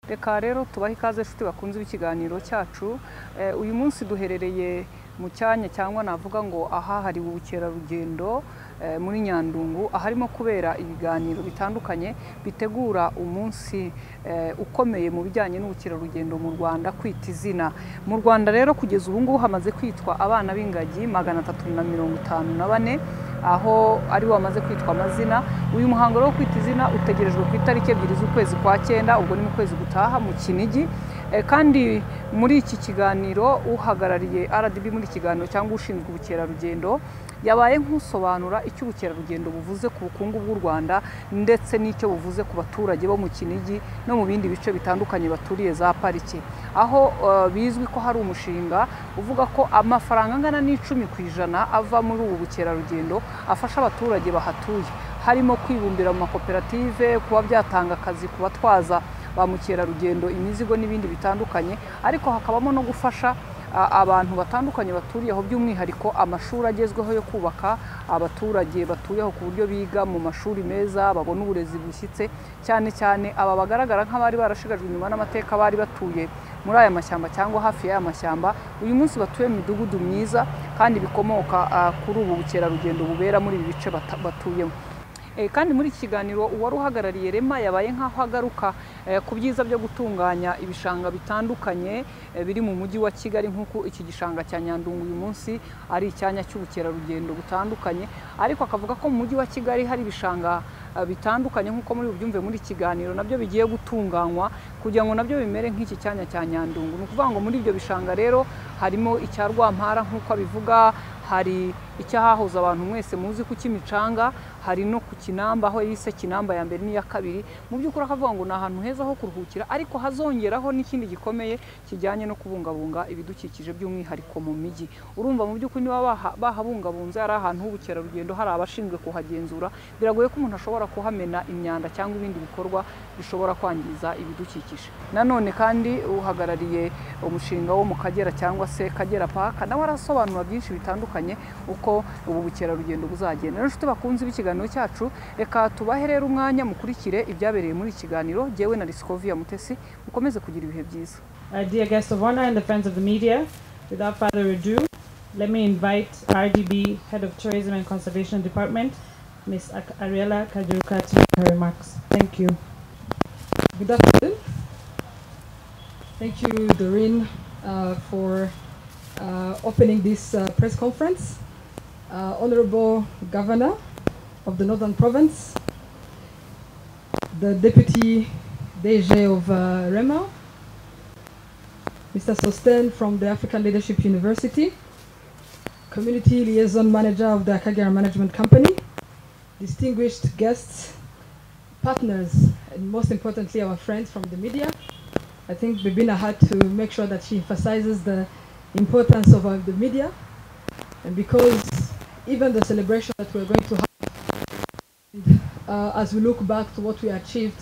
Reka rero tubahe ikaze nshuti bakunze ikiganiro cyacu. Uyu munsi duherereye mu cyanya cyangwa navuga ngo aha hari ubukerarugendo muri Nyandungu, aharimo kubera ibiganiro bitandukanye bitegura umunsi ukomeye mu bijyanye n'ubukerarugendo mu Rwanda, Kwita Izina. Mu Rwanda rero kugeza ubu ngubu hamaze kwitwa abana b'ingagi 354, aho ari bo bamaze kwitwa amazina. Uyu muhango wo kwita izina utegerejwe ku itariki 2 z'ukwezi kwa 9, ubwo ni mu kwezi gutaha mu Kinigi. Kandi muri iki kiganiro uhagarariye RDB muri kiganiro cyangwa ushinzwe ubukerarugendo yabaye nk'usobanura icyo ubukerarugendo buvuze ku bukungu bw'u Rwanda ndetse n'icyo buvuze ku baturage bo mu Kinigi no mu bindi bice bitandukanye baturiye za parike, aho bizwi ko hari umushinga uvuga ko amafaranga angana n'10% ava muri ubu bukerarugendo afasha abaturage bahatuye, harimo kwibumbira mu makoperative, kuba byatanga akazi ku batwaza ba mukerarugendo imizigo n'ibindi bitandukanye, ariko hakabamo no gufasha abantu batandukanye baturiye aho, by'umwihariko amashuri agezweho yo kubaka abaturage batuyeho ku buryo biga mu mashuri meza, babona uburezi bushyitse, cyane cyane aba bagaragara nk'abari barashigajwe inyuma n'amateka, bari batuye muri aya mashyamba cyangwa hafi y'aya mashyamba, uyu munsi batuye mu midugudu myiza kandi bikomoka kuri ubu bukerarugendo bubera muri ibi bice batuyemo. Kandi muri iki kiganiro uwari uhagarariye Rema yabaye nk'aho agaruka ku byiza byo gutunganya ibishanga bitandukanye biri mu mujyi wa Kigali, nk'uko iki gishanga cya Nyandungu uyu munsi ari icyanya cy'ubukerarugendo butandukanye, ariko akavuga ko mu mujyi wa Kigali hari ibishanga bitandukanye nk'uko muri bubyumve muri kiganiro nabyo bigiye gutunganywa kugira ngo nabyo bimere nk'iki cyanya cya Nyandungu. Ni ukuvuga ngo muri ibyo bishanga rero harimo icya Rwampara nk'uko abivuga, hari icyahahoze abantu mwese muzi ku Kimicanga, hari no ku Kinamba aho yise Kinamba ya mbere n'iya kabiri. Mu by'ukuri akavuga ngo ni ahantu heza ho kuruhukira, ariko hazongeraho n'ikindi gikomeye kijyanye no kubungabunga ibidukikije by'umwihariko mu mijyi. Urumva mu by'ukuri niba bahabungabunze ari ahantu h'ubukerarugendo, hari abashinzwe kuhagenzura, biragoye ko umuntu ashobora kuhamena imyanda cyangwa ibindi bikorwa bishobora kwangiza ibidukikije. Nanone kandi uhagarariye umushinga wo mu Kagera cyangwa se Kagera Park nawe arasobanura byinshi bitandukanye uko ubu bukerarugendo buzagenda. Rero nshuti bakunze ikiganiro cyacu, reka tubahe rero umwanya mukurikire ibyabereye muri ikiganiro. Jewe na Riskovia Mutesi, mukomeze kugira ibihe byiza. Dear guests of honor and the friends of the media, without further ado, let me invite RDB Head of Tourism and Conservation Department, Ms. Ariella Kajuruka, to make her remarks. Thank you. Good afternoon. Thank you, Doreen, for opening this press conference. Honorable Governor of the Northern Province, the Deputy DG of Rema, Mr. Sosten from the African Leadership University, Community Liaison Manager of the Akagera Management Company, distinguished guests, partners, and most importantly our friends from the media. I think Bw'U had to make sure that she emphasizes the importance of the media, and because even the celebration that we're going to have, as we look back to what we achieved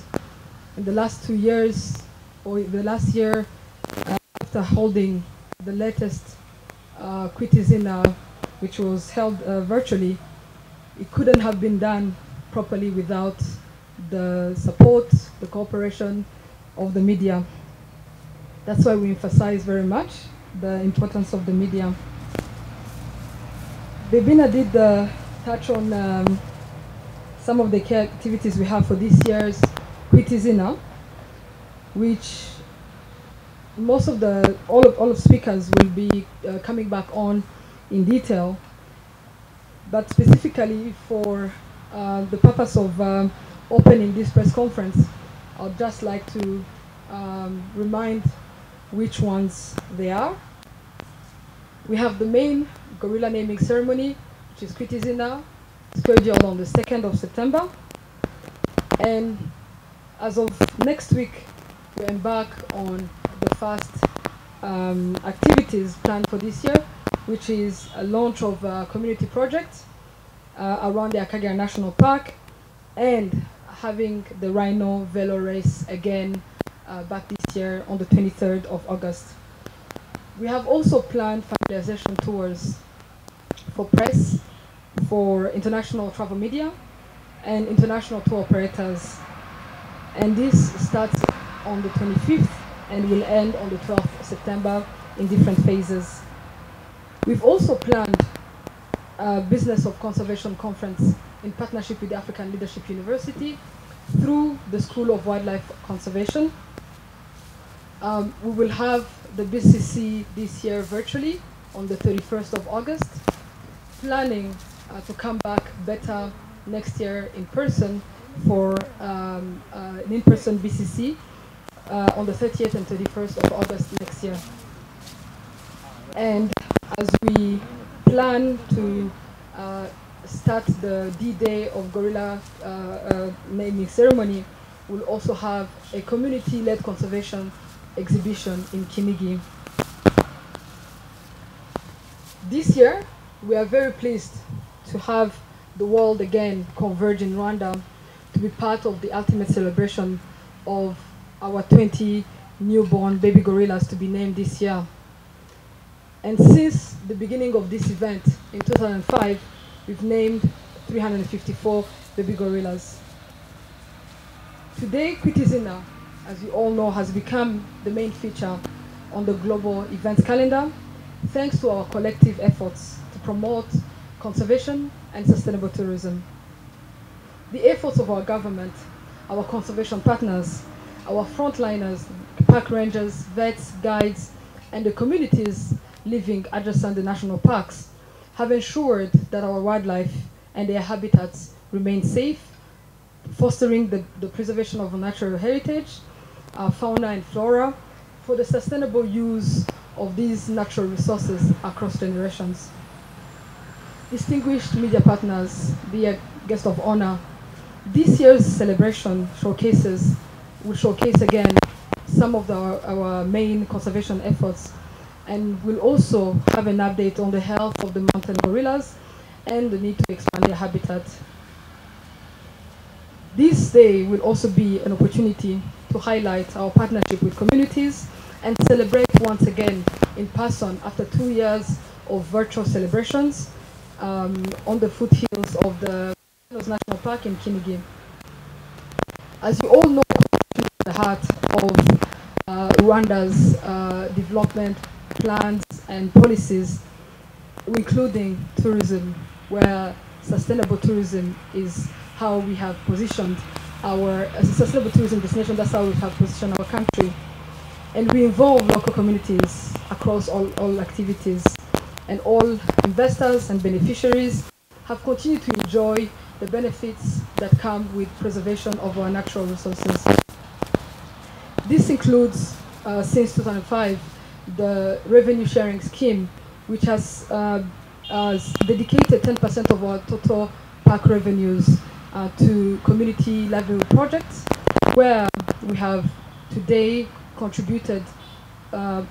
in the last 2 years, or the last year, after holding the latest Kwita Izina, which was held virtually, it couldn't have been done properly without the support, the cooperation of the media. That's why we emphasize very much the importance of the media. Bw'U did touch on some of the key activities we have for this year's Kwita Izina, which most of all of speakers will be coming back on in detail, but specifically for the purpose of opening this press conference, I'd just like to remind which ones they are. We have the main gorilla naming ceremony, which is Kwita Izina, scheduled on the 2nd of September. And as of next week, we embark on the first activities planned for this year, which is a launch of a community project around the Akagera National Park, and having the Rhino Velo race again back this year on the 23rd of August. We have also planned familiarization tours for press, for international travel media, and international tour operators. And this starts on the 25th and will end on the 12th of September in different phases. We've also planned a Business of Conservation conference in partnership with the African Leadership University through the School of Wildlife Conservation. We will have the BCC this year virtually on the 31st of August, planning to come back better next year in person for an in-person BCC on the 30th and 31st of August next year. And as we plan to start the D-Day of Gorilla naming ceremony, we'll also have a community-led conservation exhibition in Kinigi. This year, we are very pleased to have the world again converge in Rwanda to be part of the ultimate celebration of our 20 newborn baby gorillas to be named this year. And since the beginning of this event in 2005, we've named 354 baby gorillas. Today, Izina, as you all know, has become the main feature on the global events calendar, thanks to our collective efforts to promote conservation and sustainable tourism. The efforts of our government, our conservation partners, our frontliners, park rangers, vets, guides, and the communities living adjacent the national parks have ensured that our wildlife and their habitats remain safe, fostering the preservation of our natural heritage, our fauna and flora, for the sustainable use of these natural resources across generations. Distinguished media partners, dear guest of honor, this year's celebration will showcase again some of our main conservation efforts, and we'll also have an update on the health of the mountain gorillas and the need to expand their habitat. This day will also be an opportunity to highlight our partnership with communities and celebrate once again in person after 2 years of virtual celebrations on the foothills of the National Park in Kinigi. As you all know, the heart of Rwanda's development plans and policies, including tourism, where sustainable tourism is how we have positioned as a sustainable tourism destination. That's how we have positioned our country. And we involve local communities across all activities, and all investors and beneficiaries have continued to enjoy the benefits that come with preservation of our natural resources. This includes, since 2005, the revenue sharing scheme, which has dedicated 10% of our total park revenues to community livelihood projects, where we have today contributed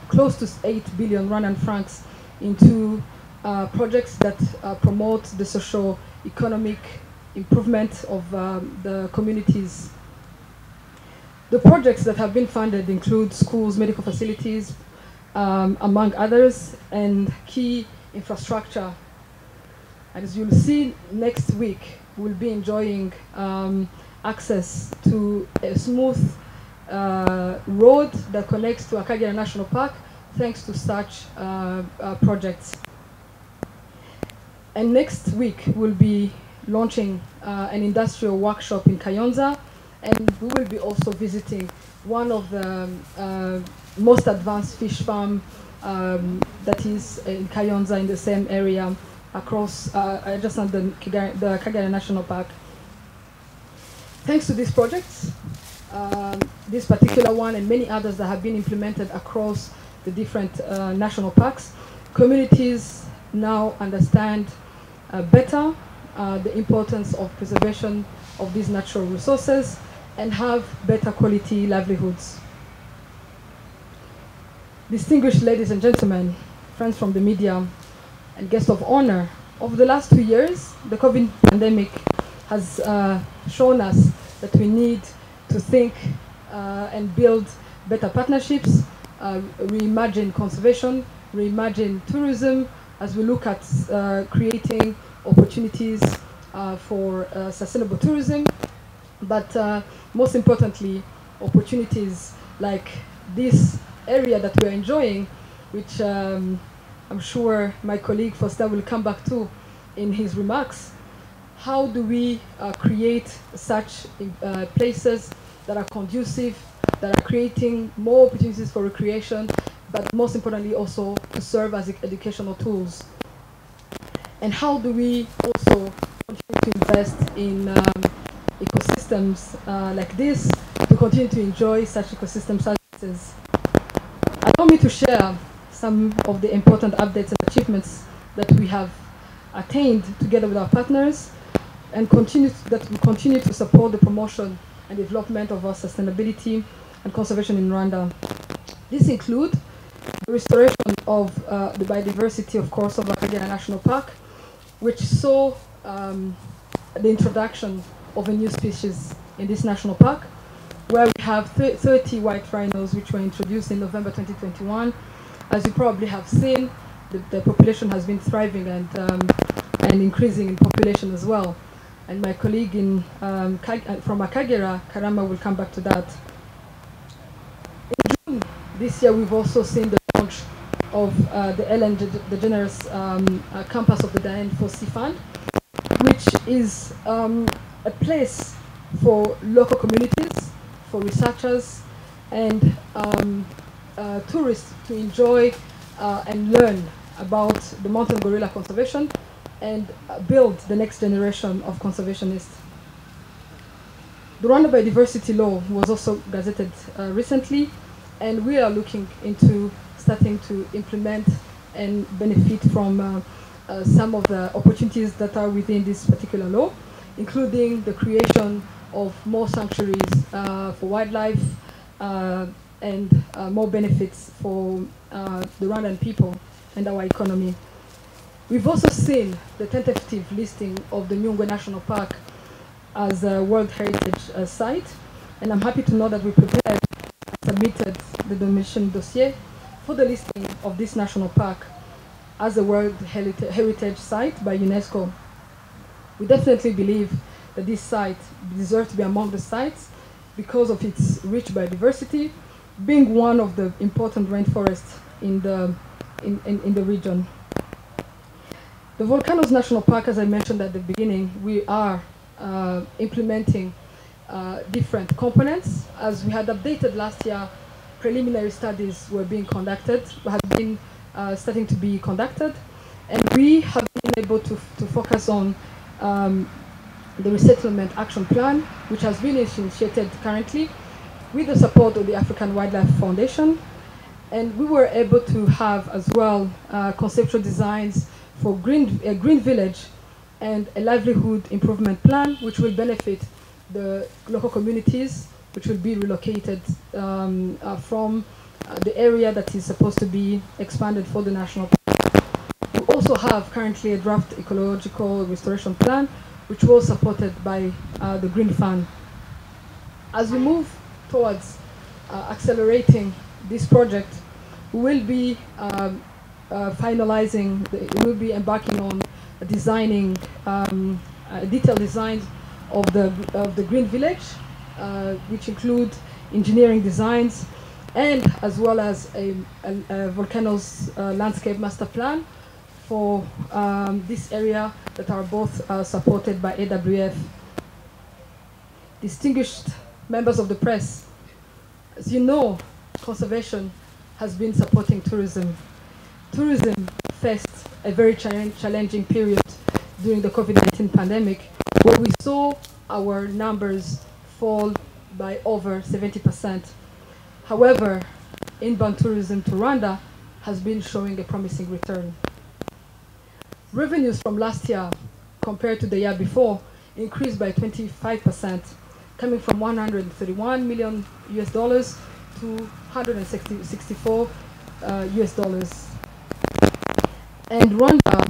close to 8 billion Rwandan francs into projects that promote the socio-economic improvement of the communities. The projects that have been funded include schools, medical facilities, among others, and key infrastructure. As you'll see next week, we'll be enjoying access to a smooth road that connects to Akagera National Park, thanks to such projects. And next week, we'll be launching an industrial workshop in Kayonza, and we will be also visiting one of the most advanced fish farm that is in Kayonza, in the same area across just on the Akagera National Park. Thanks to these projects, this particular one and many others that have been implemented across the different national parks, communities now understand better the importance of preservation of these natural resources and have better quality livelihoods. Distinguished ladies and gentlemen, friends from the media, and guests of honor, over the last 2 years, the COVID pandemic has shown us that we need to think and build better partnerships, reimagine conservation, reimagine tourism, as we look at creating opportunities for sustainable tourism, but most importantly, opportunities like this area that we're enjoying, which I'm sure my colleague Foster will come back to in his remarks. How do we create such places that are conducive, that are creating more opportunities for recreation, but most importantly also to serve as educational tools? And how do we also continue to invest in ecosystems like this, to continue to enjoy such ecosystem services? Allow me to share some of the important updates and achievements that we have attained together with our partners, and that we continue to support the promotion and development of our sustainability and conservation in Rwanda. These include the restoration of the biodiversity, of course, of Akagera National Park, which saw the introduction of a new species in this national park, where we have 30 white rhinos which were introduced in November 2021. As you probably have seen, the population has been thriving and increasing in population as well. And my colleague from Akagera, Karama, will come back to that. In June this year, we've also seen the launch of the Ellen DeGeneres campus of the Diane Fossey Fund, which is a place for local communities, for researchers, and tourists to enjoy and learn about the mountain gorilla conservation and build the next generation of conservationists. The Rwanda Biodiversity Law was also gazetted recently, and we are looking into starting to implement and benefit from some of the opportunities that are within this particular law, including the creation of more sanctuaries for wildlife and more benefits for the Rwandan people and our economy. We've also seen the tentative listing of the Inyungu National Park as a World Heritage Site, and I'm happy to know that we prepared and submitted the donation dossier for the listing of this national park as a World Heritage Site by UNESCO. We definitely believe that this site deserves to be among the sites because of its rich biodiversity, being one of the important rainforests in the region. The Volcanoes National Park, as I mentioned at the beginning, we are implementing different components. As we had updated last year, preliminary studies were being conducted, have been starting to be conducted, and we have been able to focus on the Resettlement Action Plan, which has been initiated currently with the support of the African Wildlife Foundation. And we were able to have as well conceptual designs for a green village and a livelihood improvement plan, which will benefit the local communities, which will be relocated from the area that is supposed to be expanded for the national park. We also have currently a draft ecological restoration plan, which was supported by the Green Fund. As we move towards accelerating this project, we will be we'll be embarking on designing detailed designs of the Green Village, which include engineering designs, and as well as a volcanoes landscape master plan for this area that are both supported by AWF. Distinguished members of the press, as you know, conservation has been supporting tourism. Tourism faced a very challenging period during the COVID-19 pandemic, where we saw our numbers fall by over 70%. However, inbound tourism to Rwanda has been showing a promising return. Revenues from last year compared to the year before increased by 25%, coming from 131 million US dollars to 164 US dollars. And Rwanda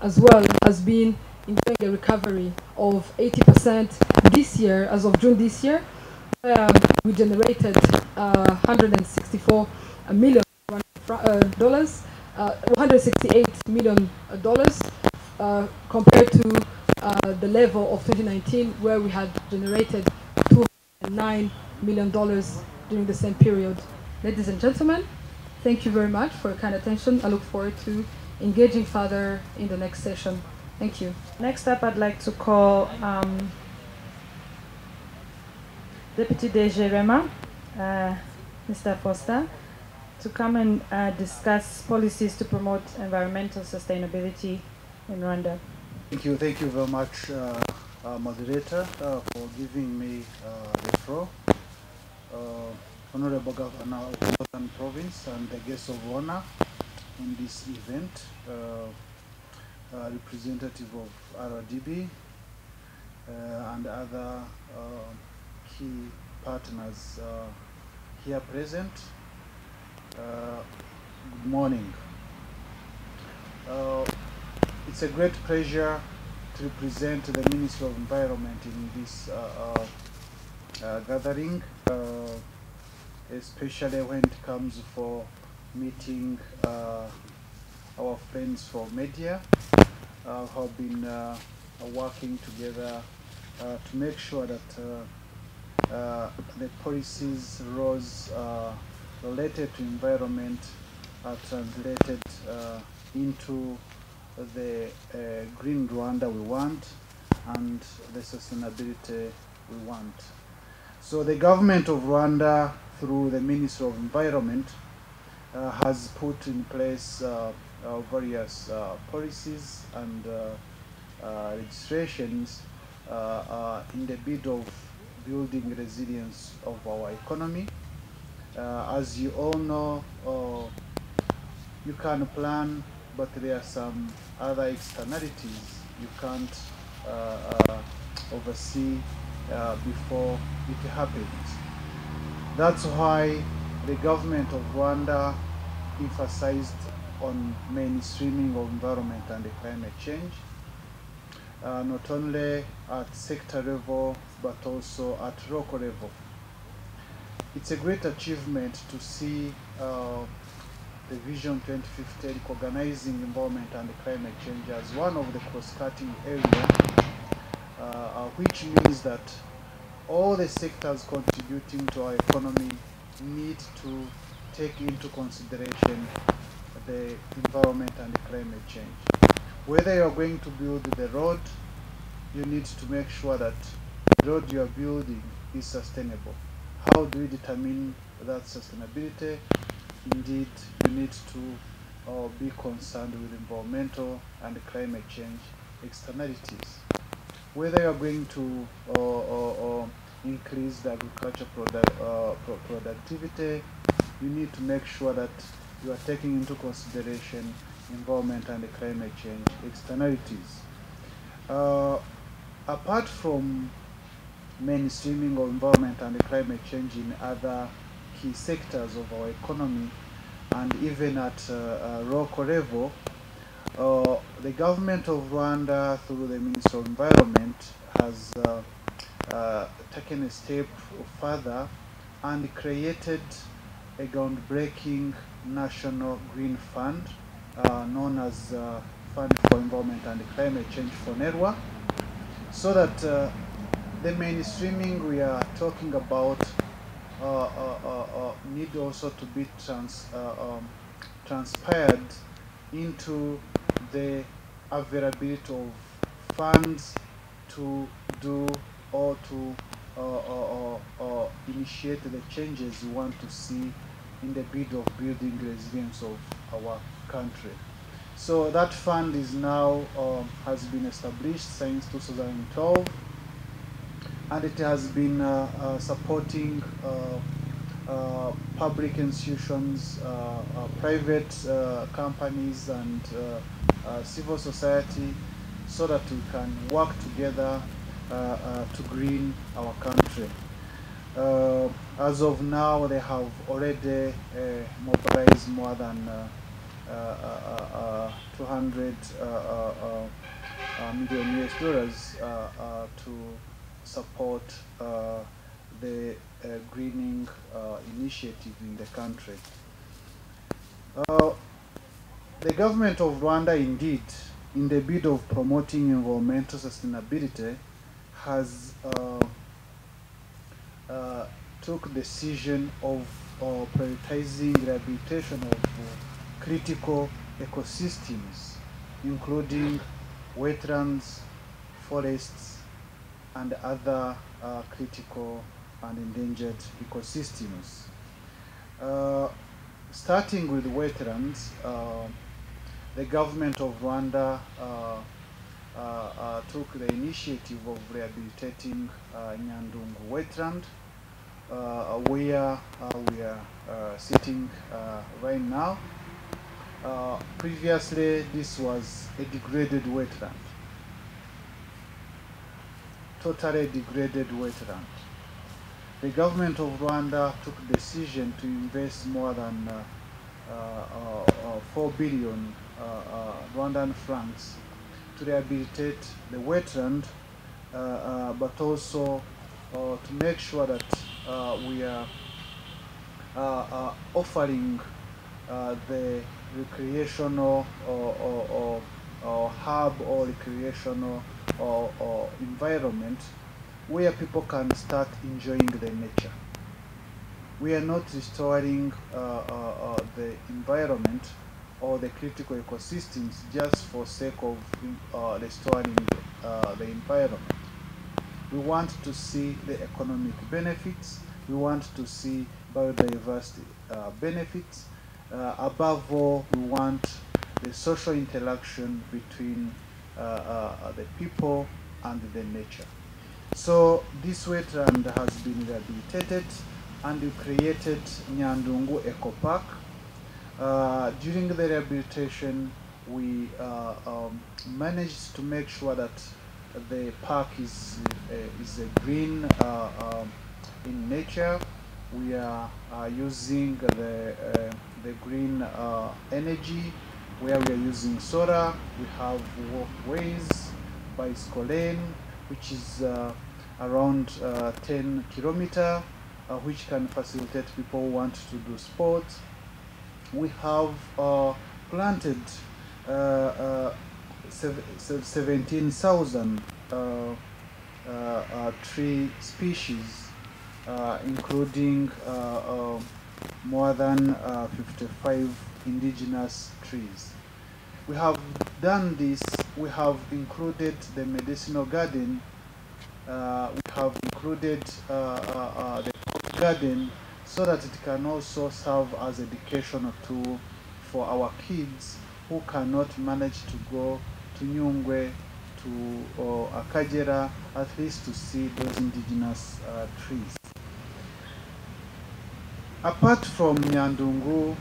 as well has been enjoying a recovery of 80% this year, as of June this year, where we generated 164 million dollars, 168 million dollars compared to the level of 2019, where we had generated $209 million during the same period. Ladies and gentlemen, thank you very much for your kind attention. I look forward to engaging further in the next session. Thank you. Next up, I'd like to call Deputy DG Rema, Mr. Foster, to come and discuss policies to promote environmental sustainability in Rwanda. Thank you very much, moderator, for giving me the floor. Honorable Governor of Northern Province and the guests of honor in this event, representative of RDB and other key partners here present. Good morning. It's a great pleasure to represent the Ministry of Environment in this gathering, especially when it comes for meeting our friends from media who have been working together to make sure that the policies, laws related to environment are translated into the green Rwanda we want and the sustainability we want. So the government of Rwanda, through the Ministry of Environment, has put in place various policies and registrations in the bid of building resilience of our economy. As you all know, you can plan, but there are some other externalities you can't oversee before it happens. That's why the government of Rwanda emphasized on mainstreaming of environment and climate change, not only at sector level, but also at local level. It's a great achievement to see the Vision 2050 recognizing environment and climate change as one of the cross-cutting areas, which means that all the sectors contributing to our economy need to take into consideration the environment and climate change. Whether you're going to build the road, you need to make sure that the road you're building is sustainable. How do we determine that sustainability? Indeed, you need to be concerned with environmental and climate change externalities. Whether you're going to increase the agriculture productivity, you need to make sure that you are taking into consideration environment and climate change externalities. Apart from mainstreaming of environment and climate change in other key sectors of our economy, and even at local level, the government of Rwanda, through the Ministry of Environment, has taken a step further and created a groundbreaking national green fund known as Fund for Environment and Climate Change for NERWA, so that the mainstreaming we are talking about need also to be transpired into the availability of funds to do or to initiate the changes we want to see in the bid of building the resilience of our country. So that fund is now has been established since 2012, and it has been supporting public institutions, private companies, and civil society, so that we can work together to green our country. As of now, they have already mobilized more than 200 million US dollars to support the greening initiative in the country. The government of Rwanda, indeed, in the bid of promoting environmental sustainability, has took decision of prioritizing rehabilitation of critical ecosystems, including wetlands, forests, and other critical and endangered ecosystems. Starting with wetlands, the government of Rwanda took the initiative of rehabilitating Nyandungu wetland, where we are sitting right now. Previously, this was a degraded wetland, totally degraded wetland. The government of Rwanda took the decision to invest more than 4 billion Rwandan francs to rehabilitate the wetland, but also to make sure that we are offering the recreational hub or recreational environment where people can start enjoying the nature. We are not restoring the environment or the critical ecosystems just for sake of restoring the environment. We want to see the economic benefits. We want to see biodiversity benefits. Above all, we want the social interaction between the people and the nature. So this wetland has been rehabilitated, and we created Nyandungu Eco Park. During the rehabilitation, we managed to make sure that the park is green in nature. We are using the green energy, where we are using solar. We have walkways, bicycle lane, which is around 10 kilometers, which can facilitate people who want to do sports. We have planted 17,000 tree species, including more than 55 indigenous trees. We have done this. We have included the medicinal garden. We have included the garden, so that it can also serve as an educational tool for our kids who cannot manage to go to Inyungu, to Akagera, at least to see those indigenous trees. Apart from Nyandungu,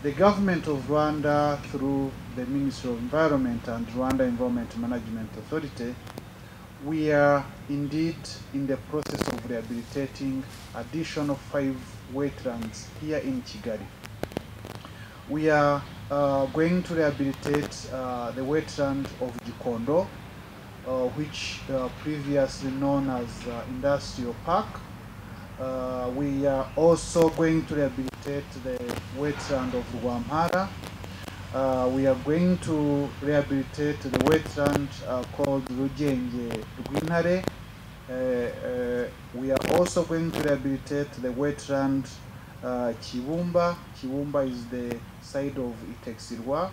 the government of Rwanda, through the Ministry of Environment and Rwanda Environment Management Authority, we are indeed in the process of rehabilitating additional 5 wetlands here in Kigali. We are going to rehabilitate the wetland of Gikondo, which previously known as Industrial Park. We are also going to rehabilitate the wetland of Rwampara. We are going to rehabilitate the wetland called Rwanda. We are also going to rehabilitate the wetland Kibumba. Kibumba is the side of Itexirwa,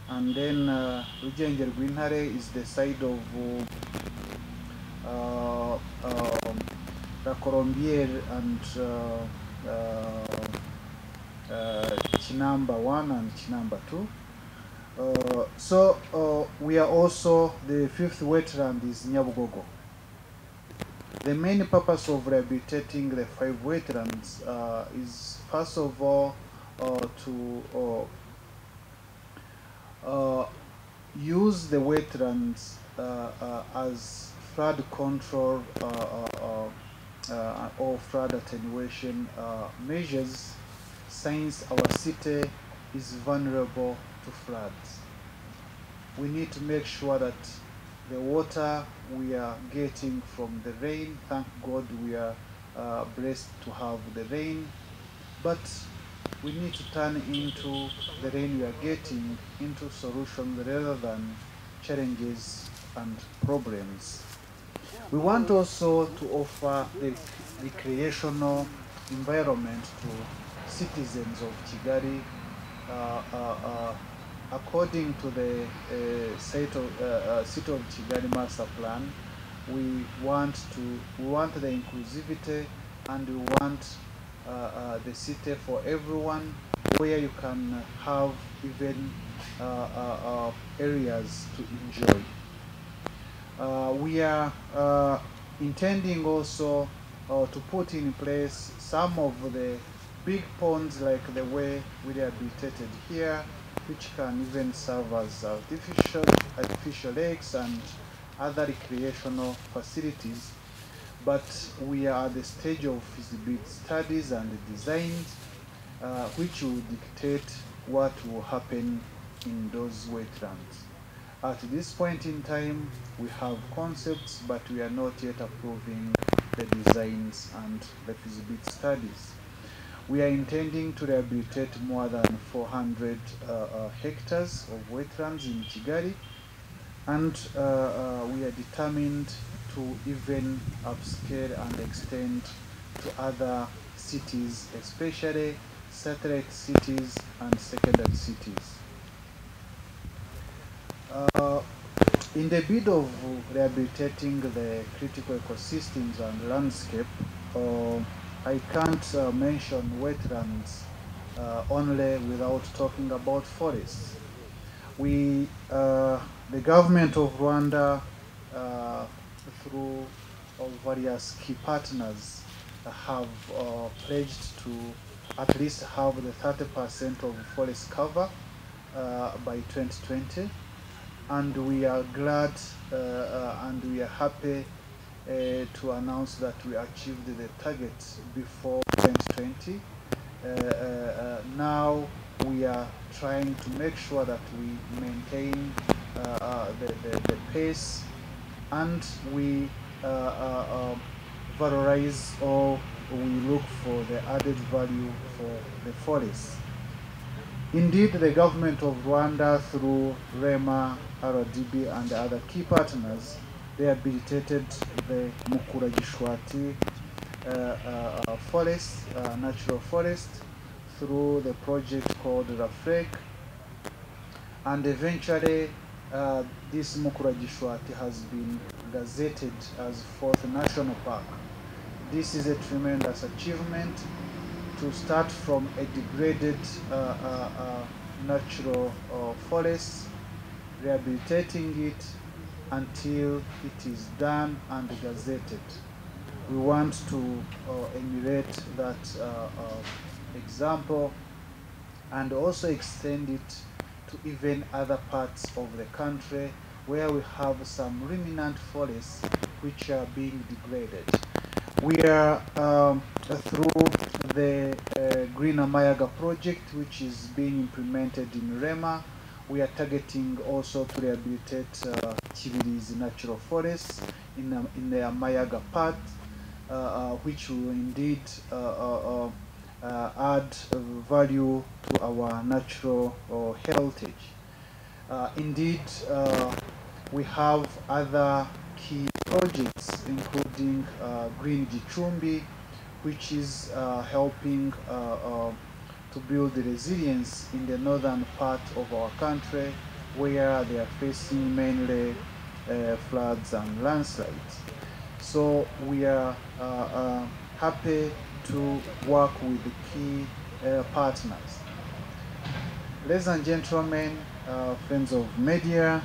and then Rwanda is the side of La Colombière and Chinamba 1 and Chinamba 2. So we are also, the 5th wetland is Nyabugogo. The main purpose of rehabilitating the 5 wetlands is, first of all, to use the wetlands as flood control or flood attenuation measures, since our city is vulnerable to floods. We need to make sure that the water we are getting from the rain, thank God we are blessed to have the rain, but we need to turn into the rain we are getting into solutions rather than challenges and problems. We want also to offer the recreational environment to citizens of Kigali according to the City of Kigali Master Plan. We want the inclusivity, and we want the city for everyone, where you can have even areas to enjoy. We are intending also to put in place some of the big ponds, like the way we rehabilitated here, which can even serve as artificial lakes and other recreational facilities. But we are at the stage of feasibility studies and designs, which will dictate what will happen in those wetlands. At this point in time, we have concepts, but we are not yet approving the designs and the feasibility studies. We are intending to rehabilitate more than 400 hectares of wetlands in Kigali, and we are determined to even upscale and extend to other cities, especially satellite cities and secondary cities. In the bid of rehabilitating the critical ecosystems and landscape, I can't mention wetlands only without talking about forests. The government of Rwanda, through various key partners, have pledged to at least have the 30% of forest cover by 2020. And we are glad and we are happy to announce that we achieved the target before 2020. Now we are trying to make sure that we maintain the pace, and we valorize, or we look for the added value for the forests. Indeed, the government of Rwanda, through REMA, RDB, and other key partners, rehabilitated the Mukuragishwati forest, natural forest, through the project called RAFREC. And eventually, this Mukuragishwati has been gazetted as 4th National Park. This is a tremendous achievement, to start from a degraded natural forest, rehabilitating it until it is done and gazetted. We want to emulate that example, and also extend it to even other parts of the country where we have some remnant forests which are being degraded. We are through the Greener Mayaga project, which is being implemented in Rema. We are targeting also to rehabilitate Kibirizi natural forests in the Mayaga part, which will indeed add value to our natural heritage. Indeed, we have other key projects, including Green Gicumbi, which is helping to build the resilience in the northern part of our country, where they are facing mainly floods and landslides. So we are happy to work with the key partners. Ladies and gentlemen, friends of media,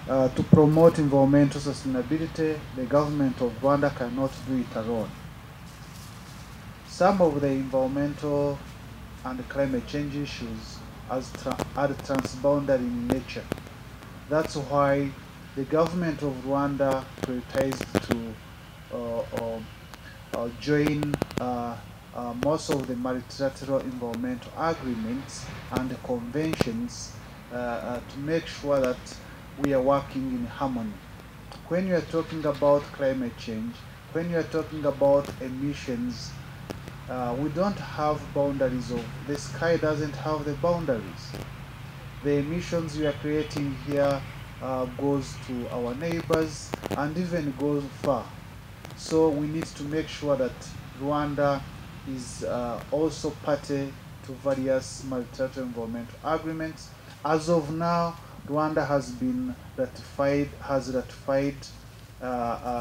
to promote environmental sustainability, the government of Rwanda cannot do it alone. Some of the environmental and climate change issues are transboundary in nature. That's why the government of Rwanda prioritized to join most of the multilateral environmental agreements and conventions to make sure that we are working in harmony. When you are talking about climate change, when you are talking about emissions, we don't have boundaries. The sky doesn't have the boundaries. The emissions we are creating here goes to our neighbors and even goes far. So we need to make sure that Rwanda is also party to various multilateral environmental agreements. As of now, Rwanda has ratified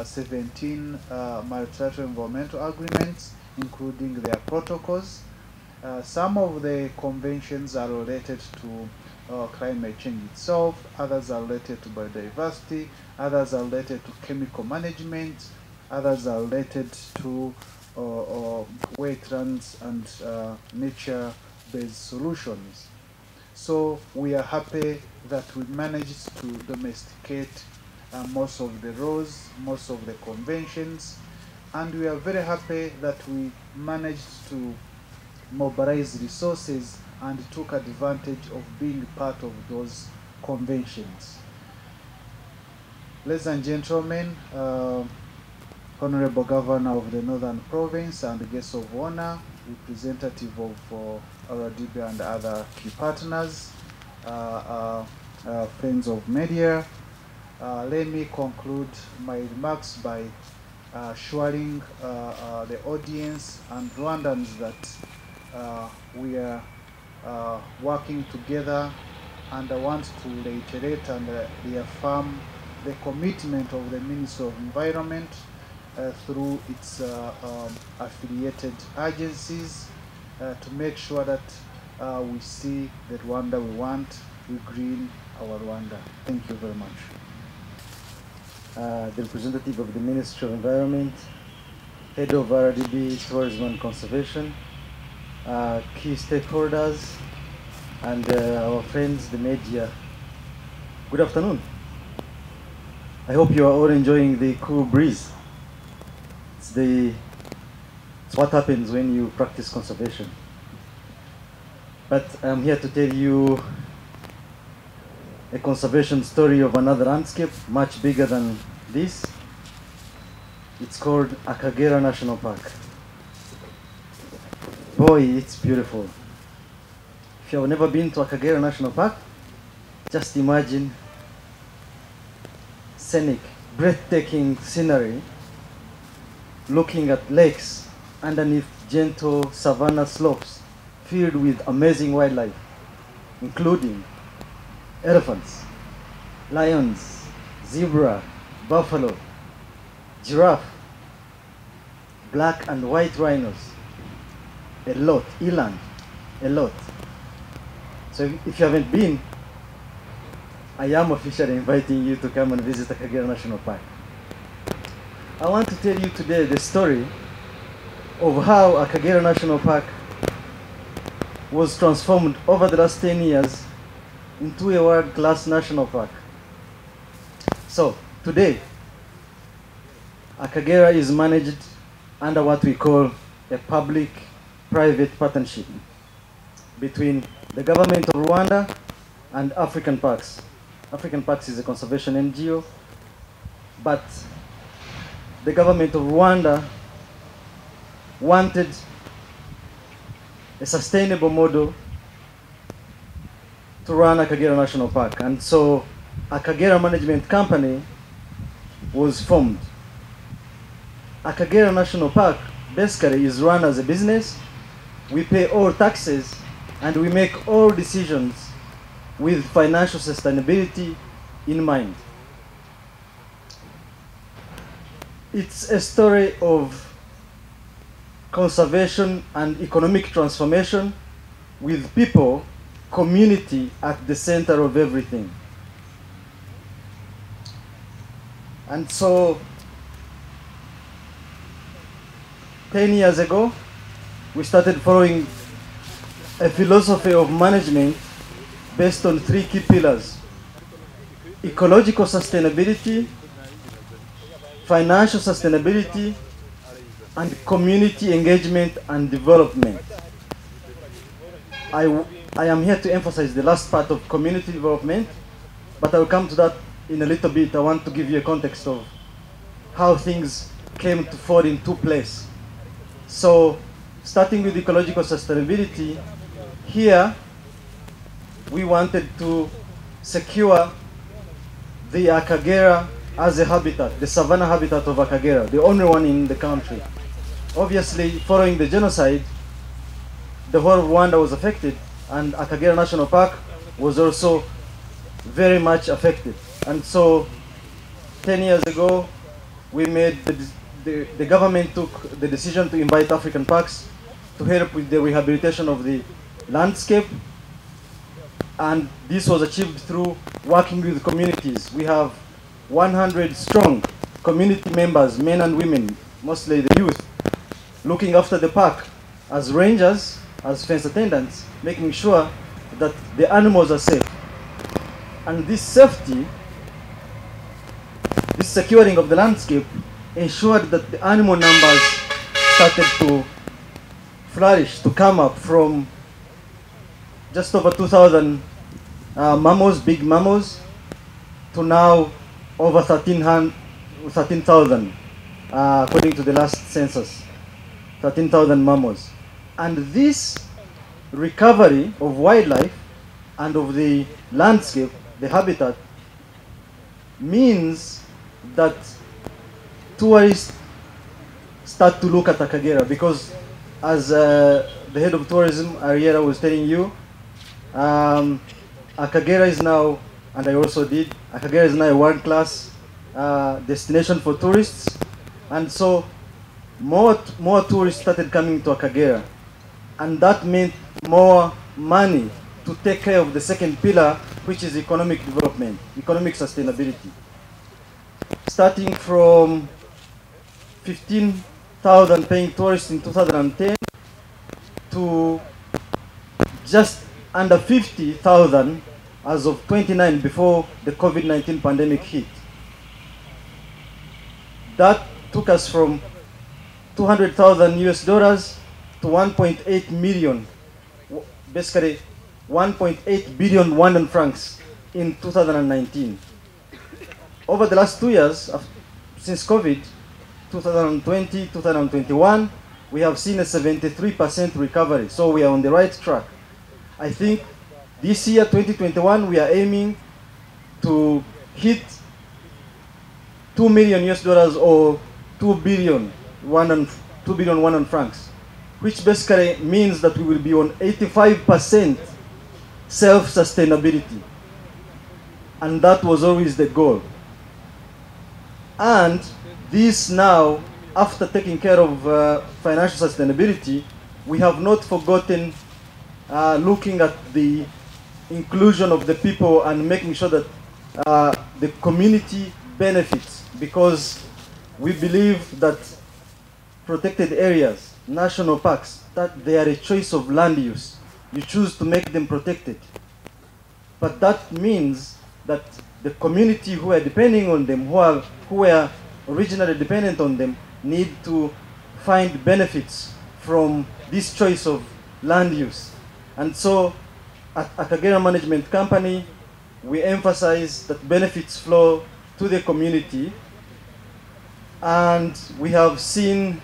17 multilateral environmental agreements, including their protocols. Some of the conventions are related to climate change itself, others are related to biodiversity, others are related to chemical management, others are related to wetlands and nature-based solutions. So we are happy that we managed to domesticate most of the laws, most of the conventions, and we are very happy that we managed to mobilize resources and took advantage of being part of those conventions. Ladies and gentlemen, Honorable Governor of the Northern Province and guests of honor, representative of RDB and other key partners, friends of media, let me conclude my remarks by assuring the audience and Rwandans that we are working together, and I want to reiterate and reaffirm the commitment of the Ministry of Environment through its affiliated agencies to make sure that we see the Rwanda we want, we green our Rwanda. Thank you very much. The representative of the Ministry of Environment, Head of RDB Tourism and Conservation, key stakeholders, and our friends, the media. Good afternoon. I hope you are all enjoying the cool breeze. It's what happens when you practice conservation. But I'm here to tell you a conservation story of another landscape, much bigger than this. It's called Akagera National Park. Boy, it's beautiful. If you have never been to Akagera National Park, just imagine scenic, breathtaking scenery, looking at lakes underneath gentle savanna slopes filled with amazing wildlife, including elephants, lions, zebra, buffalo, giraffe, black and white rhinos, a lot, eland, a lot. So if you haven't been, I am officially inviting you to come and visit Akagera National Park. I want to tell you today the story of how Akagera National Park was transformed over the last 10 years into a world-class national park. So today, Akagera is managed under what we call a public-private partnership between the government of Rwanda and African Parks. African Parks is a conservation NGO, but the government of Rwanda wanted a sustainable model to run Akagera National Park. And so Akagera Management Company was formed. Akagera National Park basically is run as a business. We pay all taxes and we make all decisions with financial sustainability in mind. It's a story of conservation and economic transformation with people, community at the center of everything. And so 10 years ago, we started following a philosophy of management based on 3 key pillars: ecological sustainability, financial sustainability, and community engagement and development. I am here to emphasize the last part of community development, but I will come to that in a little bit. I want to give you a context of how things came to fall into place. So, starting with ecological sustainability, here we wanted to secure the Akagera as a habitat, the Savannah habitat of Akagera, the only one in the country. Obviously, following the genocide, the whole of Rwanda was affected, and Akagera National Park was also very much affected. And so 10 years ago, we made the government took the decision to invite African parks to help with the rehabilitation of the landscape. And this was achieved through working with communities. We have 100 strong community members, men and women, mostly the youth, looking after the park as rangers, as fence attendants, making sure that the animals are safe. And this safety, this securing of the landscape, ensured that the animal numbers started to flourish, to come up from just over 2,000 mammals, big mammals, to now over 13,000, according to the last census, 13,000 mammals. And this recovery of wildlife and of the landscape, the habitat, means that tourists start to look at Akagera, because as the head of tourism, Ariela, was telling you, Akagera is now, and I also did, Akagera is now a world-class destination for tourists. And so more tourists started coming to Akagera. And that meant more money to take care of the second pillar, which is economic development, economic sustainability. Starting from 15,000 paying tourists in 2010 to just under 50,000 as of 29 before the COVID-19 pandemic hit. That took us from 200,000 US dollars to 1.8 million, basically 1.8 billion Rwandan francs in 2019. Over the last 2 years, since COVID, 2020, 2021, we have seen a 73% recovery. So we are on the right track. I think this year, 2021, we are aiming to hit 2 million US dollars or 2 billion Rwandan francs, which basically means that we will be on 85% self-sustainability. And that was always the goal. And this now, after taking care of financial sustainability, we have not forgotten looking at the inclusion of the people and making sure that the community benefits, because we believe that protected areas, national parks, that they are a choice of land use. You choose to make them protected. But that means that the community who are depending on them, who were originally dependent on them, need to find benefits from this choice of land use. And so at Akagera Management Company, we emphasize that benefits flow to the community. And we have seen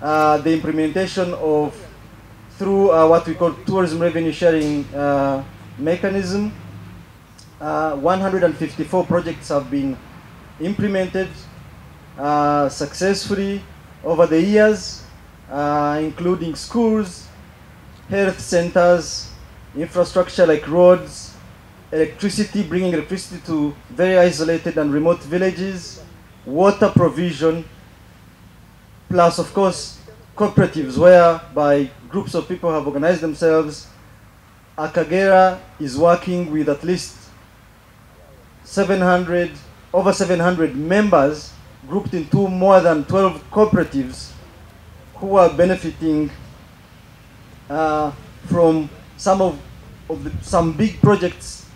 the implementation of, through what we call tourism revenue sharing mechanism, 154 projects have been implemented successfully over the years, including schools, health centers, infrastructure like roads, electricity, bringing electricity to very isolated and remote villages, water provision, plus of course cooperatives whereby groups of people have organized themselves. Akagera is working with at least over 700 members grouped into more than 12 cooperatives who are benefiting from some big projects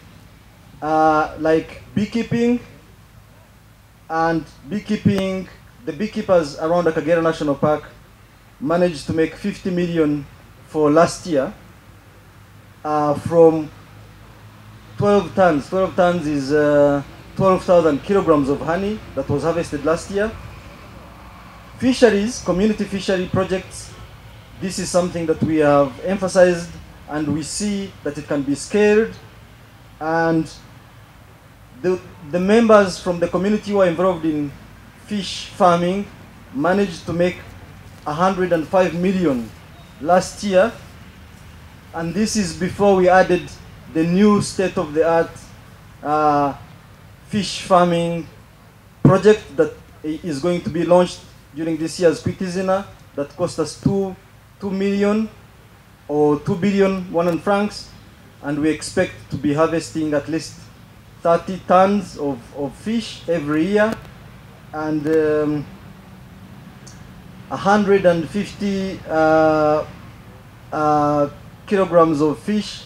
like beekeeping. And beekeeping, the beekeepers around Akagera National Park managed to make 50 million for last year from 12 tons. 12 tons is 12,000 kilograms of honey that was harvested last year. Fisheries, community fishery projects, this is something that we have emphasized, and we see that it can be scaled. And the members from the community who are involved in fish farming managed to make 105 million last year, and this is before we added the new state-of-the-art fish farming project that is going to be launched during this year's Izina that cost us 2 million or 2 billion francs, and we expect to be harvesting at least 30 tons of fish every year, and 150 kilograms of fish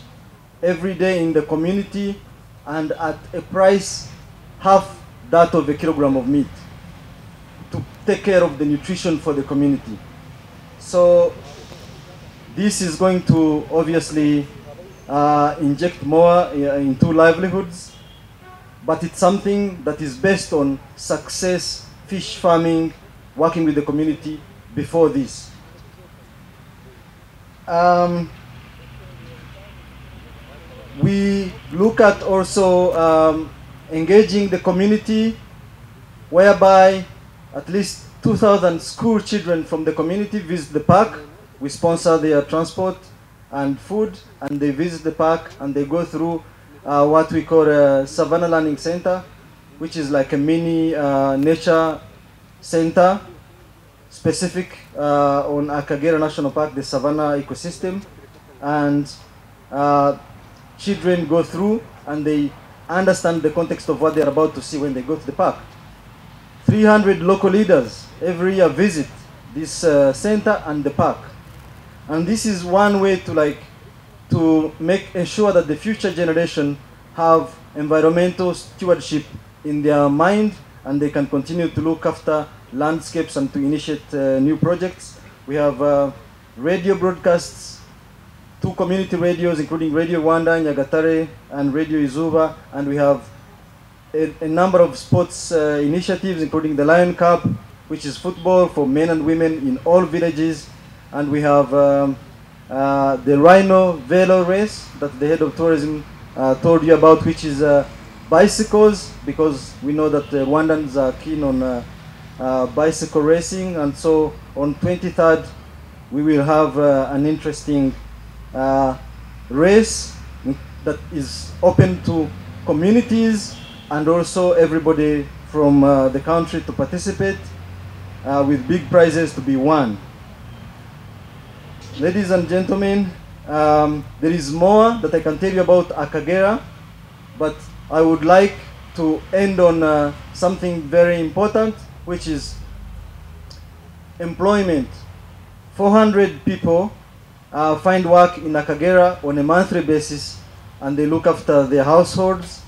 every day in the community, and at a price half that of a kilogram of meat, to take care of the nutrition for the community. So this is going to obviously inject more into livelihoods, but it's something that is based on success fish farming, working with the community before this. We look at also engaging the community, whereby at least 2,000 school children from the community visit the park. We sponsor their transport and food, and they visit the park and they go through what we call a Savannah Learning Center, which is like a mini nature center specific on Akagera National Park, the Savannah ecosystem. And children go through and they understand the context of what they're about to see when they go to the park. 300 local leaders every year visit this center and the park. And this is one way to ensure that the future generation have environmental stewardship in their mind, and they can continue to look after landscapes and to initiate new projects. We have radio broadcasts, 2 community radios, including Radio Rwanda, Nyagatare, and Radio Izuba, and we have a number of sports initiatives, including the Lion Cup, which is football for men and women in all villages, and we have the Rhino Velo race that the head of tourism told you about, which is bicycles, because we know that the Rwandans are keen on bicycle racing, and so on 23rd we will have an interesting race that is open to communities and also everybody from the country to participate, with big prizes to be won. Ladies and gentlemen, there is more that I can tell you about Akagera, but I would like to end on something very important, which is employment. 400 people find work in Akagera on a monthly basis, and they look after their households.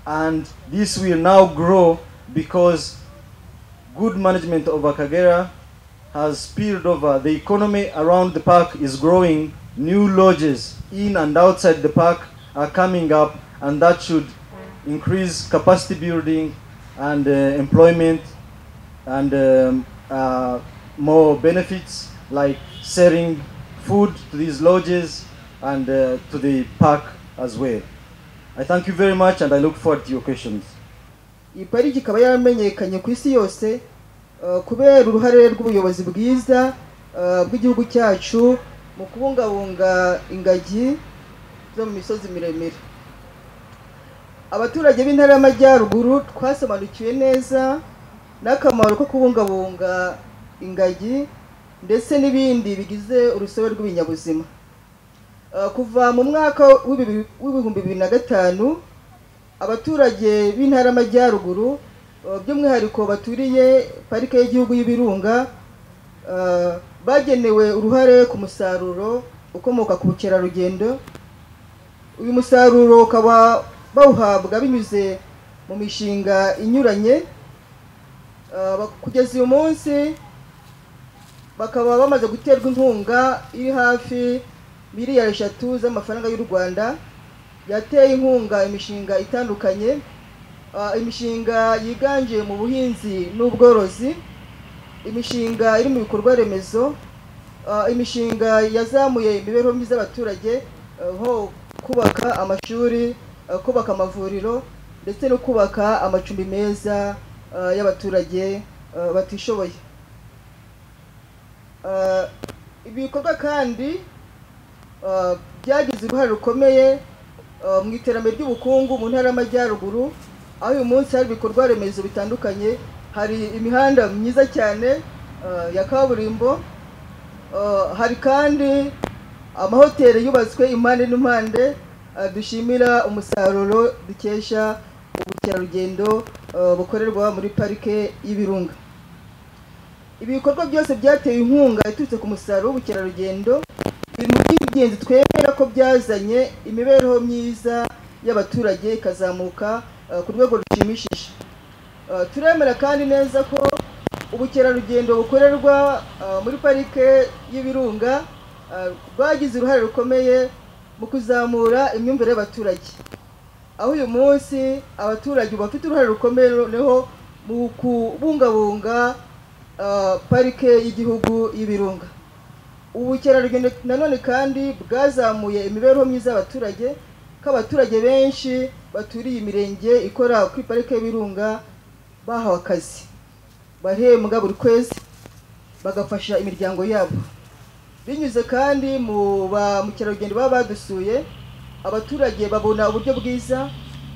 And this will now grow because good management of Akagera has spilled over. The economy around the park is growing. New lodges in and outside the park are coming up, and that should increase capacity building and employment and more benefits, like selling food to these lodges and to the park as well. I thank you very much, and I look forward to your questions. Iyi pariki ikaba yaramenyekanye ku isi yose kubera uruhare rw'ubuyobozi bwiza bw'igihugu cyacu mu kubungabunga ingagi zo mu misozi miremire. Abaturage b'intara y'Amajyaruguru twasobanukiwe neza n'akamaro ko kubungabunga ingagi ndetse n'ibindi bigize urusobe rw'ibinyabuzima. Kuva mu mwaka w'ibihumbi 2005 abaturage b'intara y'Amajyaruguru by'umwihariko baturiye parike y'igihugu y'Ibirunga bagenewe uruhare ku musaruro ukomoka ku bukerarugendo. Uyu musaruro ukaba bawuhabwa binyuze mu mishinga inyuranye. Kugeza uyu munsi bakaba bamaze guterwa inkunga iri hafi miliyari 3 z'amafaranga y'u Rwanda. Yateye inkunga imishinga itandukanye, imishinga yiganje mu buhinzi n'ubworozi, imishinga iri mu bikorwa remezo, imishinga yazamuye imibereho myiza y'abaturage, nko kubaka amashuri, kubaka amavuriro ndetse no kubaka amacumbi meza y'abaturage batishoboye. Ibikorwa kandi byagize uruhare rukomeye mu iterambere ry'ubukungu mu ntara y'Amajyaruguru, aho uyu munsi hari ibikorwa remezo bitandukanye. Hari imihanda myiza cyane ya kaburimbo, hari kandi amahoteli yubatswe impande n'impande. Dushimira umusaruro dukesha ubukerarugendo bukorerwa muri parike y'Ibirunga. Ibikorwa byose byateye inkunga iturutse ku musaruro w'ubukerarugendo biri mu by'ingenzi twemera ko byazanye imibereho myiza y'abaturage ikazamuka ku rwego rushimishije. Turemera kandi neza ko ubukerarugendo bukorerwa muri parike y'Ibirunga bwagize uruhare rukomeye mu kuzamura imyumvire y'abaturage, aho uyu munsi abaturage bafite uruhare rukomeye noneho mu kubungabunga parike y'igihugu y'Ibirunga. Ubukerarugendo nanone kandi bwazamuye imibereho myiza y'abaturage, ko abaturage benshi baturiye imirenge ikora kuri parike y'Ibirunga bahawe akazi, bahembwa buri kwezi bagafasha imiryango yabo. Binyuze kandi mu ba mukerarugendo baba badusuye, abaturage babona uburyo bwiza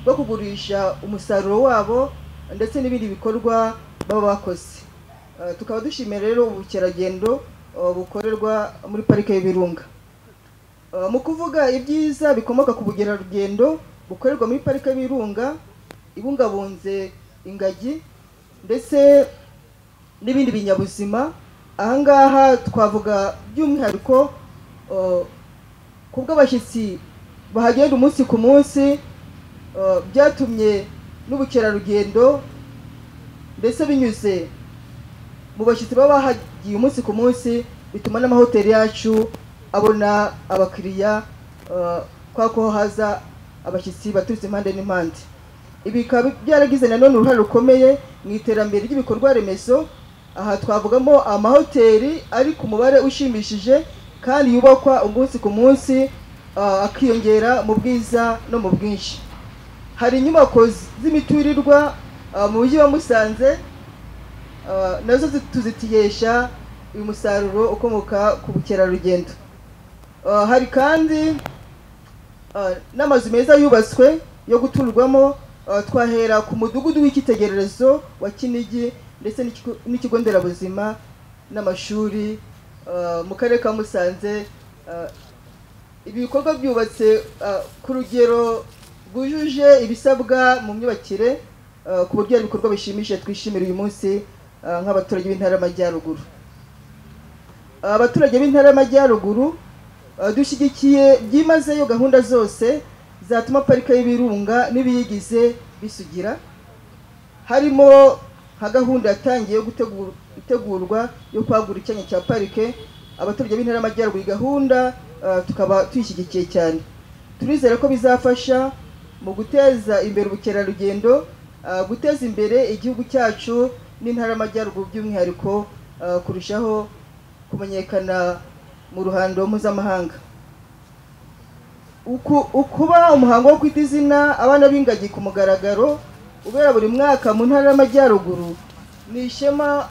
bwo kugurisha umusaruro wabo ndetse n'ibindi bikorwa baba bakoze. Tukaba dushimira rero ubukerarugendo bukorerwa muri parike y'Ibirunga. Mu kuvuga ibyiza bikomoka ku bukerarugendo bukorerwa muri parike y'Ibirunga, ibungabunze ingagi ndetse n'ibindi binyabuzima. Ahangaha twavuga by'umwihariko kubw'abashyitsi bahagenda umunsi ku munsi, byatumye n'ubukerarugendo ndetse binyuze mu bashyitsi baba bahagiye umunsi ku munsi, bituma n'amahoteli yacu abona abakiriya kwa ko haza abashyitsi baturutse impande n'impande. Ibi bikaba byaragize nanone uruhare rukomeye mu iterambere ry'ibikorwa remezo. Aha twavugamo amahoteli ari ku mubare ushimishije kandi yubakwa umunsi ku munsi, akiyongera mu bwiza no mu bwinshi. Hari inyubako z'imiturirwa mu mujyi wa Musanze, nazo tuzitiyesha uyu musaruro ukomoka ku bukerarugendo. Hari kandi n'amazu meza yubatswe yo guturwamo. Twahera ku mudugudu w'icyitegererezo wa Kinigi ndetse n'ikigo nderabuzima n'amashuri mu karere ka Musanze. Ibi bikorwa byubatse ku rugero rwujuje ibisabwa mu myubakire, ku buryo ari ibikorwa bishimishije twishimira uyu munsi nk'abaturage b'intara y'Amajyaruguru. Abaturage b'intara y'Amajyaruguru dushyigikiye byimazeyo gahunda zose zatuma parike y'Ibirunga n'ibiyigize bisugira, harimo nka gahunda yatangiye yo gutegurwa yo kwagura icyanya cya parike. Abaturage b'intara y'Amajyaruguru gahunda tukaba tuyishyigikiye cyane. Turizera ko bizafasha mu guteza imbere ubukerarugendo, guteza imbere igihugu cyacu n'intara y'Amajyaruguru by'umwihariko, kurushaho kumenyekana mu ruhando mpuzamahanga. Ukuba umuhango wo kwita izina abana b'ingagi ku mugaragaro ubera buri mwaka mu ntara y'Amajyaruguru ni ishema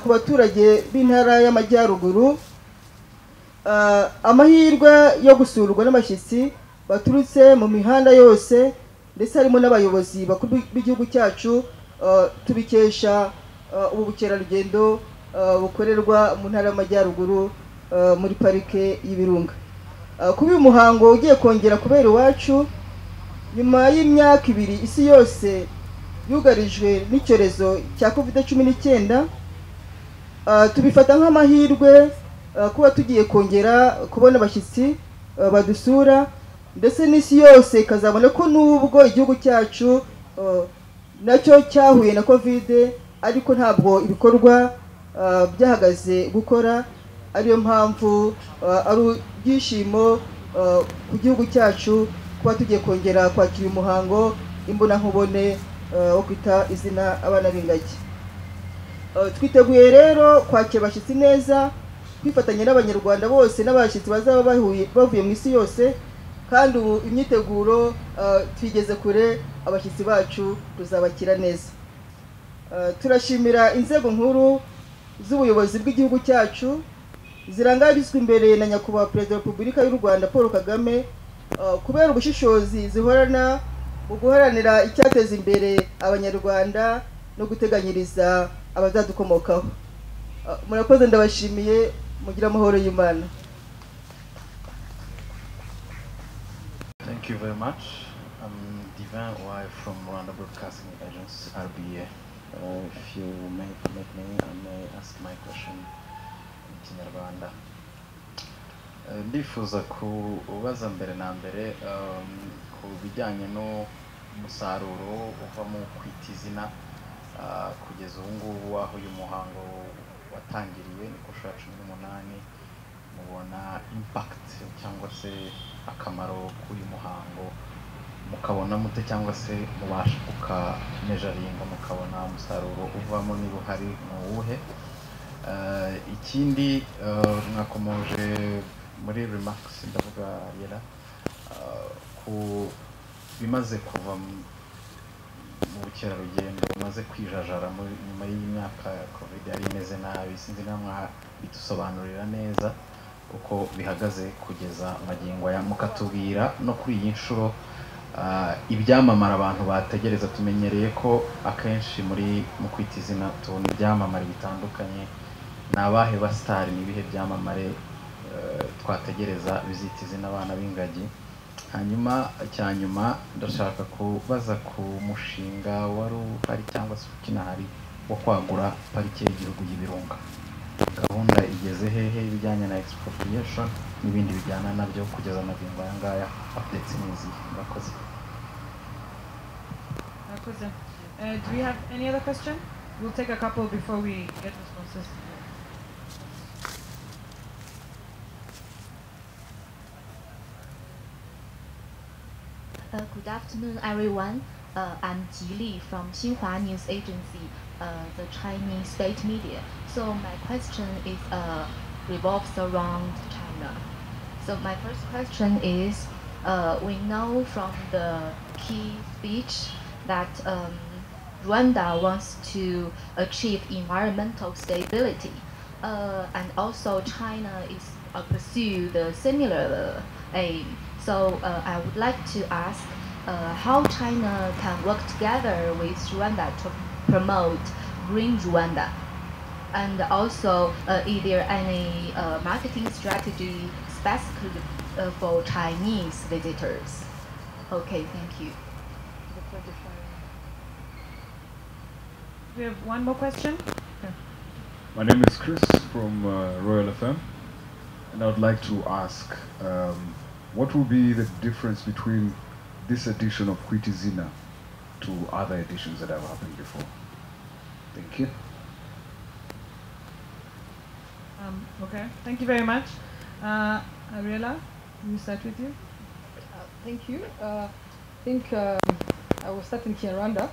ku baturage b'intara y'Amajyaruguru. Amahirwe yo gusurwa n'abashyitsi baturutse mu mihanda yose ndetse harimo n'abayobozi bakuru b'igihugu cyacu, tubikesha ubu bukerarugendo bukorerwa mu ntara y'Amajyaruguru muri parike y'Ibirunga. Kuba uyu muhango ugiye kongera kubera iwacu nyuma y'imyaka 2 isi yose yugarijwe n'icyorezo cya COVID-19, tubifata nk'amahirwe kuba tugiye kongera kubona abashyitsi badusura, ndetse n'isi yose ikazabona ko nubwo igihugu cyacu nacyo cyahuye na COVID, ariko ntabwo ibikorwa byahagaze gukora. Ariyo mpamvu ari ibyishimo ku gihugu cyacu kuba tugiye kongera kwakira umuhango imbonankubone wo kwita izina abana b'ingagi. Twiteguye rero kwakira abashyitsi neza, kwifatanya n'abanyarwanda bose n'abashyitsi bazaba bavuye mu isi yose, kandi ubu imyiteguro twigeze kure, abashyitsi bacu tuzabakira neza. Turashimira inzego nkuru z'ubuyobozi bw'igihugu cyacu zirangarizwa imbere na nyakubahwa Perezida wa Repubulika y'u Rwanda Paul Kagame kubera ubushishozi zihorana mu guharanira icyateza imbere abanyarwanda no guteganyiriza abazadukomokaho. Murakoze, ndabashimiye, mugira amahoro y'Imana. Thank you very much. I'm Bw'U from Rwanda Broadcasting Agency, RBA. If you may permit me, I may ask my question in Kinyarwanda. Ndifuza kubaza mbere na mbere ku bijyanye no umusaruro uva mu Kwita Izina kugeza ubu ngubu aho uyu muhango watangiriye ni ku 18 mubona impact cyangwa se akamaro k'uyu muhango mukabona mute cyangwa se mubasha kukamejaringa mukabona umusaruro uvamo niba uhari mu wuhe. Ikindi mwakomoje muri remarks ndavuga yera ku bimaze kuva mu bukerarugendo bumaze kwijajara nyuma y'imyaka covid yari imeze nabi, sinzi namwe bitusobanurira neza uko bihagaze kugeza magingo aya, mukatubwira no kuri iyi nshuro ibyamamara abantu bategereza. Tumenyereye ko akenshi mu Kwita Izina tubona ibyamamare bitandukanye. Nabahe ba star ni bihe byamamare twategereza bizita izina abana b'ingagi? Hanyuma cyanyuma ndashaka kubaza ku mushinga wari uhari cyangwa se ukinahari wo kwagura parike y'igihugu y'ibirunga. Gahunda igeze hehe ibijyanye na expropriation n'ibindi bijyana nabyo kugeza magingo aya ngaya? Updates n'izi. Murakoze. Do we have any other question? We'll take a couple before we get responses. Good afternoon, everyone. I'm Ji from Xinhua News Agency, the Chinese state media. So my question is revolves around China. So my first question is, we know from the key speech that Rwanda wants to achieve environmental stability, and also China is pursue the similar aim. So I would like to ask how China can work together with Rwanda to promote Green Rwanda, and also is there any marketing strategy specifically for Chinese visitors? Okay, thank you. We have one more question. Okay. My name is Chris from Royal FM, and I would like to ask, what will be the difference between this edition of Kwita Izina to other editions that have happened before? Thank you. Okay, thank you very much. Ariella, we start with you. Thank you. I think I will start in Rwanda.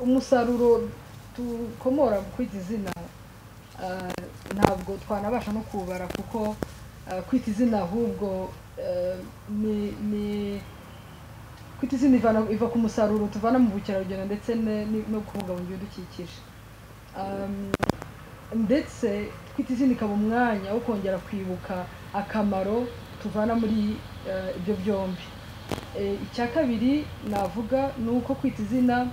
Umusaruro tukomora mu Kwita Izina ntabwo twanabasha no kubara kuko Kwita Izina ahubwo ni Kwita Izina iva ku musaruro tuvana mu bukerarugendo ndetse no kubungabunga ibidukikije, ndetse Kwita Izina ikaba umwanya wo kongera kwibuka akamaro tuvana muri ibyo byombi. Icya kabiri navuga ni uko Kwita Izina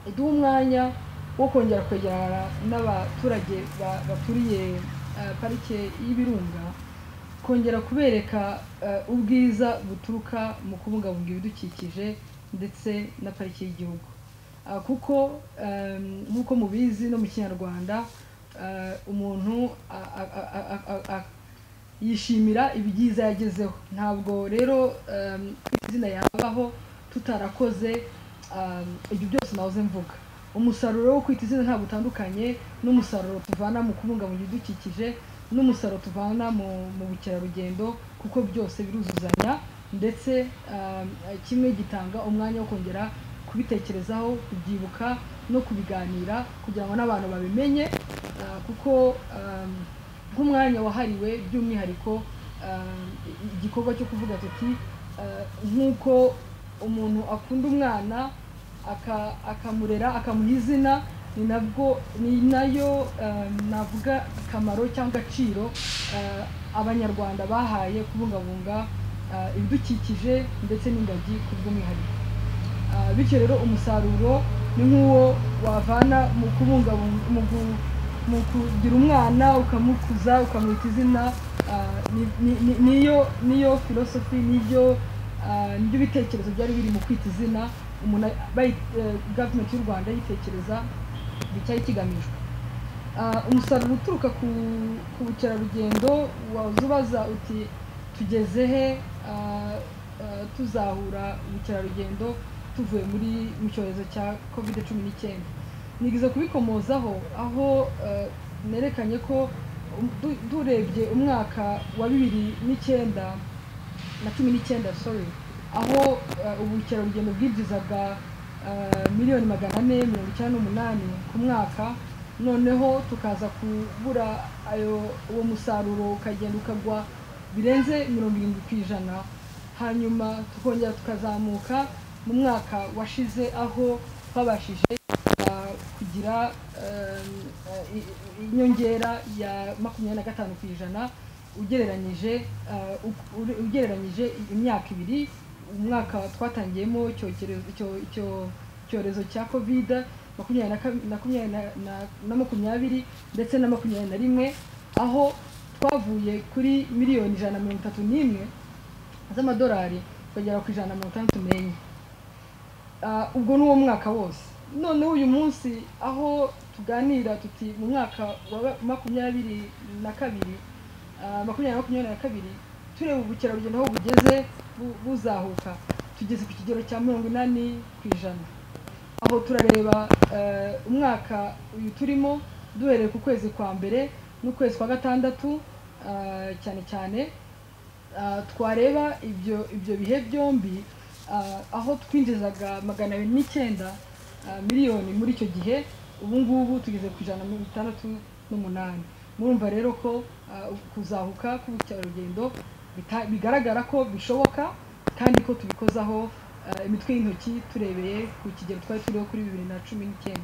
iduha umwanya wo kongera kwegerana n'abaturage baturiye parike y'ibirunga, kongera kubereka ubwiza buturuka mu kubungabunga ibidukikije ndetse na parike y'igihugu, kuko nk'uko mubizi no mu Kinyarwanda umuntu yishimira ibyiza yagezeho. Ntabwo rero Kwita Izina yabaho tutarakoze ibyo byose nahoze mvuga. Umusaruro wo Kwita Izina ntabwo utandukanye n'umusaruro tuvana mu kubungabunga ibidukikije n'umusaruro tuvana mu bukerarugendo, kuko byose biruzuzanya, ndetse kimwe gitanga umwanya wo kongera kubitekerezaho, kubyibuka no kubiganira kugira ngo n'abantu babimenye, kuko nk'umwanya wahariwe by'umwihariko igikorwa cyo kuvuga tuti nk'uko umuntu akunda umwana akamurera akamuha izina, ni nayo navuga akamaro cyangwa agaciro abanyarwanda bahaye kubungabunga ibidukikije ndetse n'ingagi ku bw'umwihariko. Bityo rero umusaruro ni nk'uwo wavana mu kubungabunga mu kugira umwana ukamukuza ukamwita izina, niyo philosophy nibyo bitekerezo byari biri mu kwita izina umuntu government y'u Rwanda yitekereza bicyari kigamijwe. Umusaruro uturuka ku bukerarugendo wazubaza uti tugeze he tuzahura ubukerarugendo tuvuye mu cyorezo cya COVID-19. Nigeze kubikomozaho aho nerekanye ko durebye umwaka wa 2019 aho ubukerarugendo bwinjizaga miliyoni 498 ku mwaka, noneho tukaza kubura uwo musaruro ukagenda ukagwa birenze 70%, hanyuma tukongera tukazamuka mu mwaka washize aho twabashije kugira inyongera ya 25% ugereranyije imyaka ibiri, umwaka twatangiyemo icyorezo cya COVID 2020 ndetse na 2021, aho twavuye kuri miliyoni 131 z'amadolari kugera ku 164. Ubwo n'uwo mwaka wose. None uyu munsi aho tuganira tuti mu mwaka wa 2022 tureba ubukerarugendo aho bugeze buzahuka, tugeze ku kigero cya 80%. Aho turareba umwaka uyu turimo duhereye ku kwezi kwa mbere n'ukwezi kwa gatandatu, cyane cyane twareba ibyo bihe byombi, aho twinjizaga 209 miliyoni muri icyo gihe, ubu ngubu tugeze ku 168. Murumva rero ko kuzahuka k'ubukerarugendo bigaragara ko bishoboka kandi ko tubikozaho imitwe y'intoki turebeye ku kigero twari turiho kuri 2019.